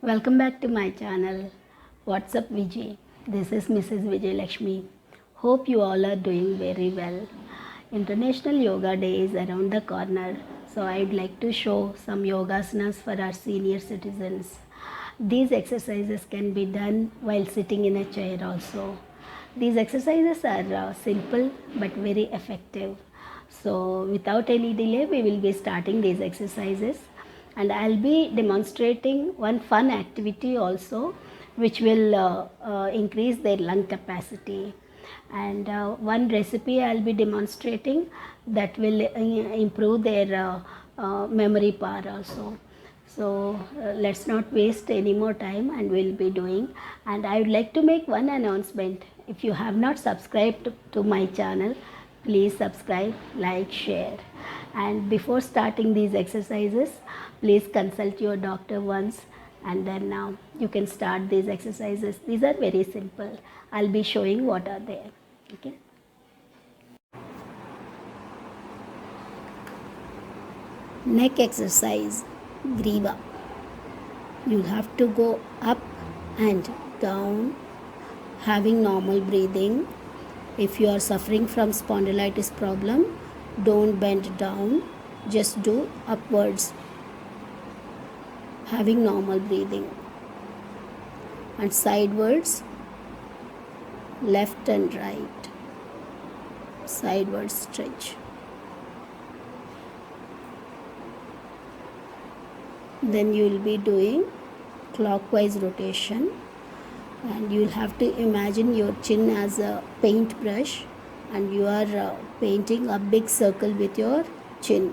Welcome back to my channel. What's up, Vijay? This is Mrs. Vijay Lakshmi. Hope you all are doing very well. International Yoga Day is around the corner, so I'd like to show some yogasanas for our senior citizens. These exercises can be done while sitting in a chair also. These exercises are simple but very effective. So, without any delay, we will be starting these exercises, and I'll be demonstrating one fun activity also, which will increase their lung capacity. And one recipe I'll be demonstrating that will improve their memory power also. So let's not waste any more time and we'll be doing. And I would like to make one announcement. If you have not subscribed to my channel, please subscribe, like, share. And before starting these exercises, please consult your doctor once, and then now you can start these exercises. These are very simple. I'll be showing what are there. Okay. Neck exercise, Griva. You'll have to go up and down, having normal breathing. If you are suffering from spondylitis problem, don't bend down, just do upwards, having normal breathing. And sidewards, left and right, sideways stretch. Then you will be doing clockwise rotation, and you will have to imagine your chin as a paintbrush, and you are painting a big circle with your chin.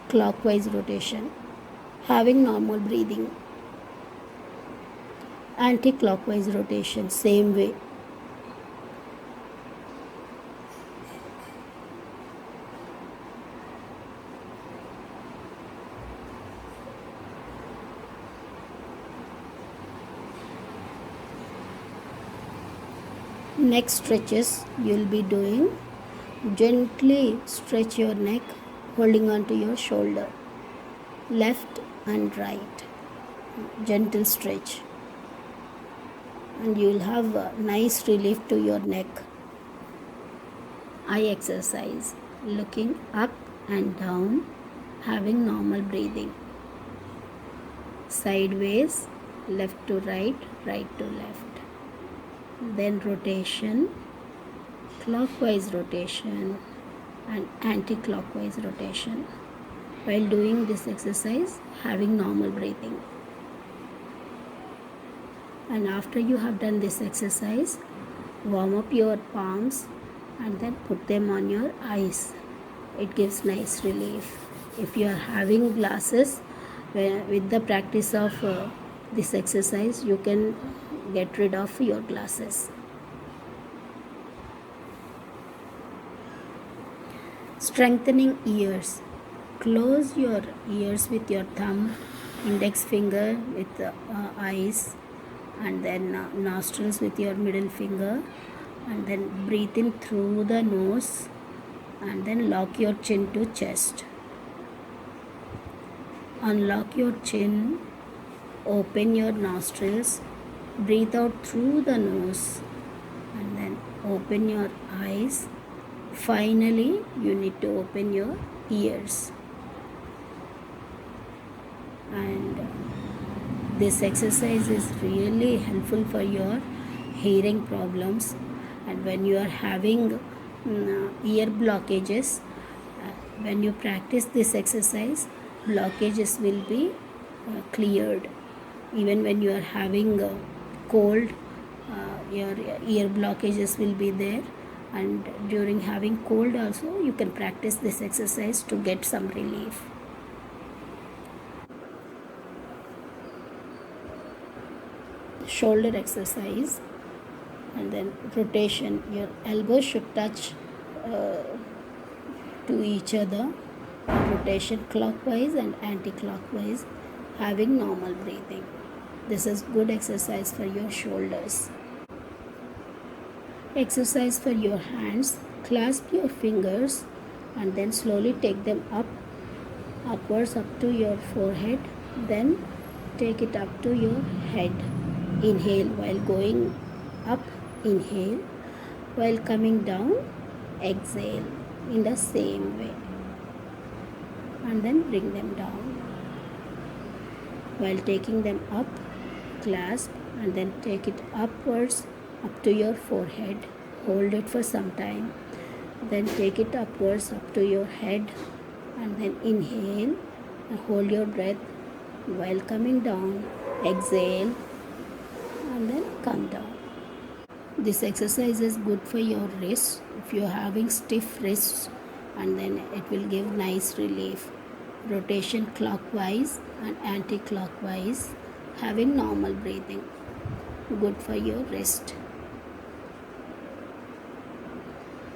Clockwise rotation, having normal breathing. Anti-clockwise rotation, same way. Neck stretches you'll be doing. Gently stretch your neck, holding on to your shoulder. Left and right. Gentle stretch. And you'll have a nice relief to your neck. Eye exercise. Looking up and down, having normal breathing. Sideways, left to right, right to left. Then rotation, clockwise rotation and anti-clockwise rotation. While doing this exercise, having normal breathing. And after you have done this exercise, warm up your palms and then put them on your eyes. It gives nice relief. If you are having glasses, with the practice of this exercise, you can get rid of your glasses. Strengthening ears. Close your ears with your thumb, index finger with the eyes, and then nostrils with your middle finger, and then breathe in through the nose, and then lock your chin to chest. Unlock your chin, open your nostrils, breathe out through the nose, and then open your eyes. Finally, you need to open your ears. And this exercise is really helpful for your hearing problems. And when you are having ear blockages, when you practice this exercise, blockages will be cleared. Even when you are having cold, your ear blockages will be there, and during having cold also you can practice this exercise to get some relief. Shoulder exercise, and then rotation. Your elbows should touch to each other. Rotation clockwise and anti-clockwise, having normal breathing. This is good exercise for your shoulders. Exercise for your hands. Clasp your fingers and then slowly take them upwards up to your forehead. Then take it up to your head. Inhale while going up, inhale. While coming down, exhale in the same way. And then bring them down. While taking them up, clasp and then take it upwards up to your forehead. Hold it for some time. Then take it upwards up to your head and then inhale and hold your breath. While coming down, exhale and then come down. This exercise is good for your wrists. If you're having stiff wrists, and then it will give nice relief. Rotation clockwise and anti-clockwise, having normal breathing. Good for your wrist.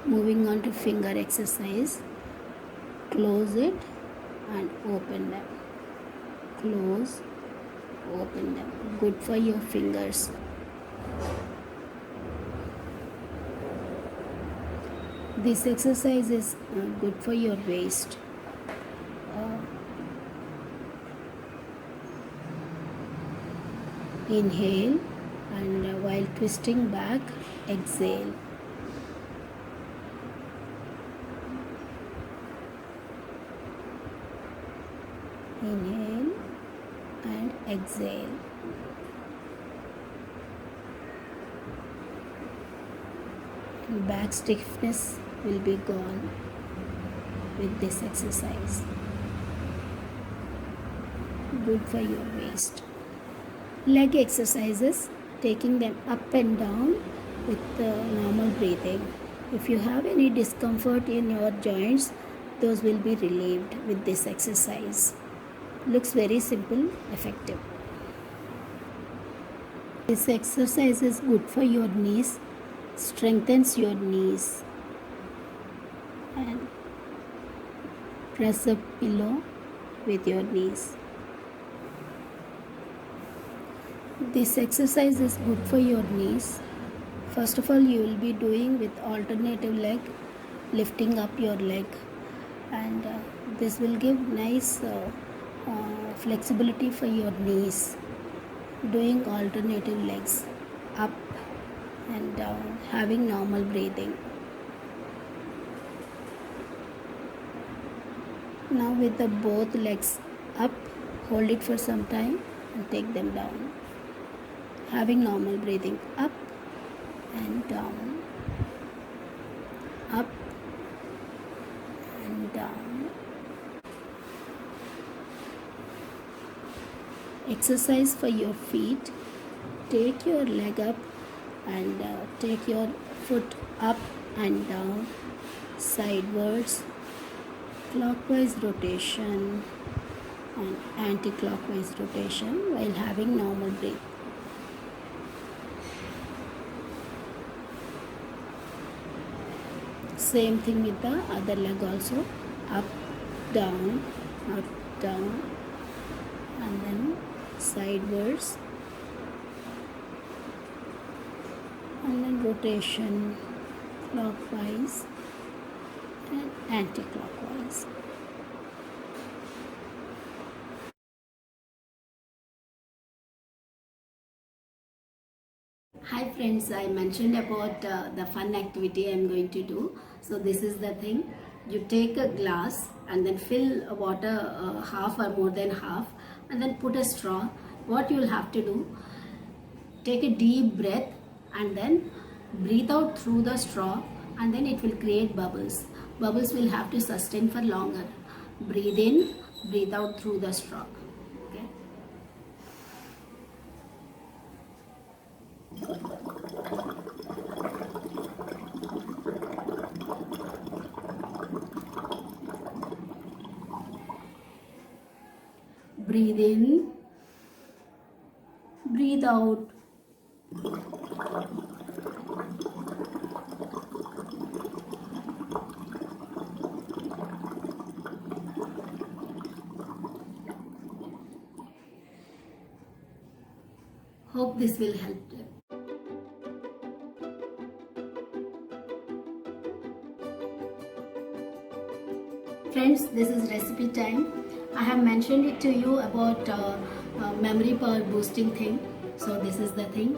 Moving on to finger exercise. Close it and open them. Close, open them. Good for your fingers. This exercise is good for your waist. Inhale and while twisting back, exhale. Inhale and exhale. Back stiffness will be gone with this exercise. Good for your waist. Leg exercises, taking them up and down with normal breathing. If you have any discomfort in your joints, those will be relieved with this exercise. Looks very simple, effective. This exercise is good for your knees, strengthens your knees. And press a pillow with your knees. This exercise is good for your knees. First of all, you will be doing with alternative leg, lifting up your leg, and this will give nice flexibility for your knees. Doing alternative legs, up and down, having normal breathing. Now with the both legs up, hold it for some time and take them down. Having normal breathing, up and down, up and down. Exercise for your feet. Take your leg up and take your foot up and down, sidewards, clockwise rotation and anti-clockwise rotation while having normal breath. Same thing with the other leg also, up, down, and then sidewards, and then rotation clockwise and anti-clockwise. Hi friends, I mentioned about the fun activity I am going to do. So this is the thing. You take a glass and then fill water half or more than half and then put a straw. What you will have to do, take a deep breath and then breathe out through the straw and then it will create bubbles. Bubbles will have to sustain for longer. Breathe in, breathe out through the straw. Okay. Breathe in, breathe out. Hope this will help them. Friends, this is recipe time. I have mentioned it to you about memory power boosting thing. So this is the thing,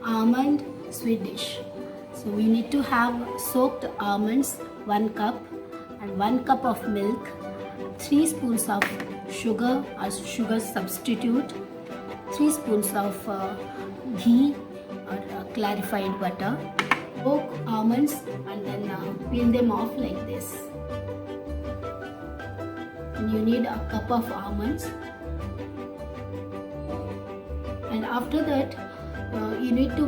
almond sweet dish. So we need to have soaked almonds 1 cup and 1 cup of milk, 3 spoons of sugar or sugar substitute, 3 spoons of ghee or clarified butter. Soak almonds and then peel them off like this. And you need a cup of almonds. And after that, you need to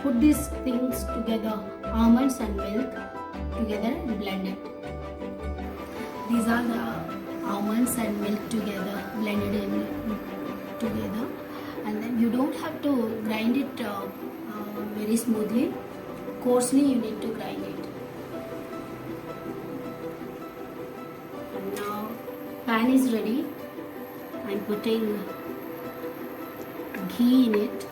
put these things together, almonds and milk together, and blend it. These are the almonds and milk together, blended in together. And then you don't have to grind it very smoothly. Coarsely you need to grind it. And now pan is ready. I'm putting ghee in it.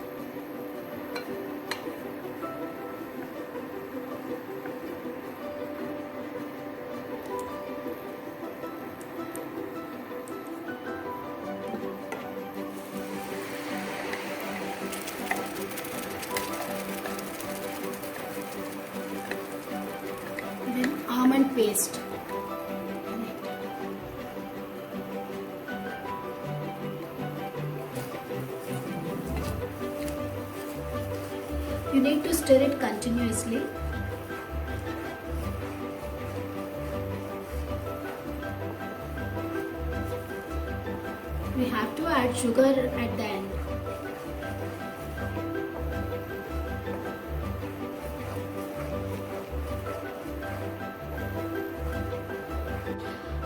Then almond paste. You need to stir it continuously. We have to add sugar at the end.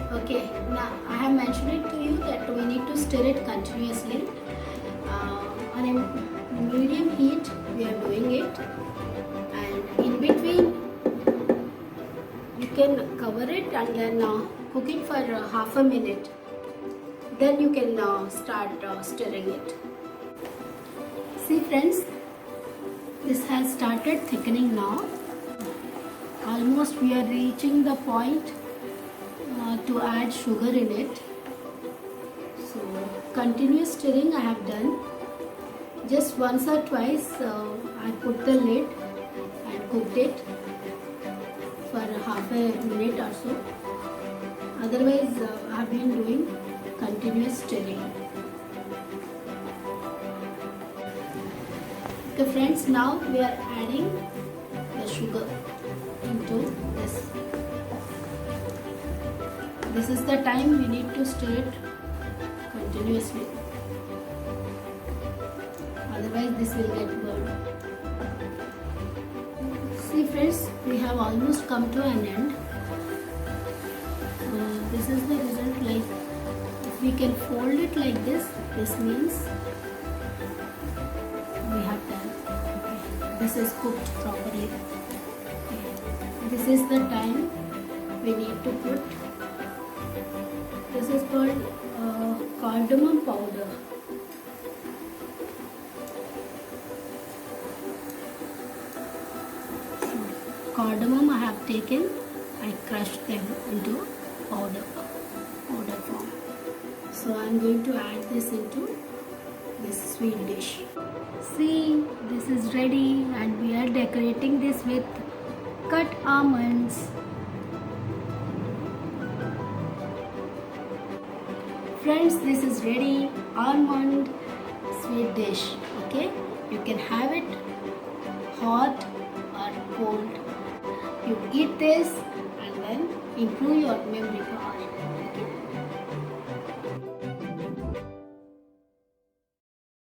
Okay, now I have mentioned it to you that we need to stir it continuously. On a medium heat we are doing it, and in between you can cover it and then cook it for half a minute. Then you can start stirring it. See friends, this has started thickening now. Almost we are reaching the point to add sugar in it. So continuous stirring I have done. Just once or twice I put the lid and cooked it for half a minute or so. Otherwise I have been doing continuous stirring. Okay friends, now we are adding the sugar into this. This is the time we need to stir it continuously. Otherwise this will get burned. See friends, we have almost come to an end. This is the result. Like if we can fold it like this means we have done. Okay. This is cooked properly. Okay. This is the time we need to put. This is called cardamom powder. Cardamom I have taken, I crushed them into powder form. So I am going to add this into this sweet dish. See, this is ready and we are decorating this with cut almonds. Friends, this is ready, almond sweet dish. Okay, you can have it hot or cold. You eat this and then improve your memory power.